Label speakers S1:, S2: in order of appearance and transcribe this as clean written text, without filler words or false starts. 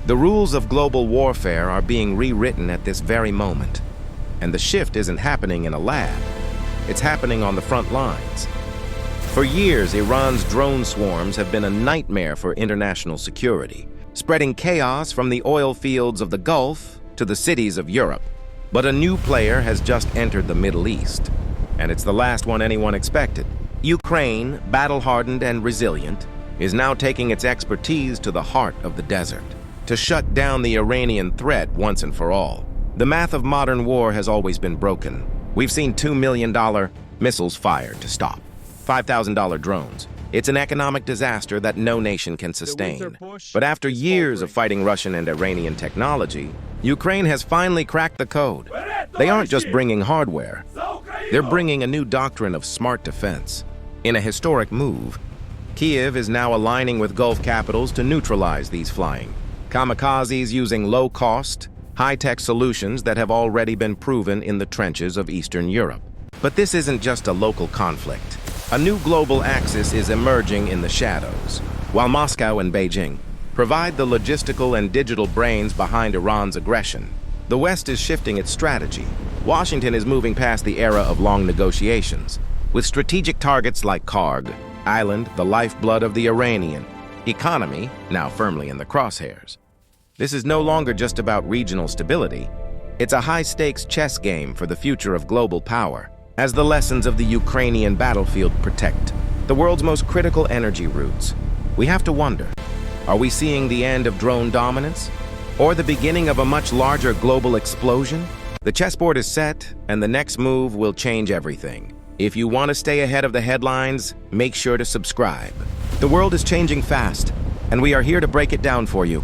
S1: The rules of global warfare are being rewritten at this very moment. And the shift isn't happening in a lab. It's happening on the front lines. For years, Iran's drone swarms have been a nightmare for international security, spreading chaos from the oil fields of the Gulf to the cities of Europe. But a new player has just entered the Middle East, and it's the last one anyone expected. Ukraine, battle-hardened and resilient, is now taking its expertise to the heart of the desert to shut down the Iranian threat once and for all. The math of modern war has always been broken. We've seen $2 million missiles fired to stop, $5,000 drones. It's an economic disaster that no nation can sustain. But after years of fighting Russian and Iranian technology, Ukraine has finally cracked the code. They aren't just bringing hardware. They're bringing a new doctrine of smart defense. In a historic move, Kyiv is now aligning with Gulf capitals to neutralize these flying kamikazes using low-cost, high-tech solutions that have already been proven in the trenches of Eastern Europe. But this isn't just a local conflict. A new global axis is emerging in the shadows. While Moscow and Beijing provide the logistical and digital brains behind Iran's aggression, the West is shifting its strategy. Washington is moving past the era of long negotiations, with strategic targets like Kharg Island, the lifeblood of the Iranian economy, now firmly in the crosshairs. This is no longer just about regional stability. It's a high-stakes chess game for the future of global power, as the lessons of the Ukrainian battlefield protect the world's most critical energy routes. We have to wonder, are we seeing the end of drone dominance, or the beginning of a much larger global explosion? The chessboard is set, and the next move will change everything. If you want to stay ahead of the headlines, make sure to subscribe. The world is changing fast, and we are here to break it down for you.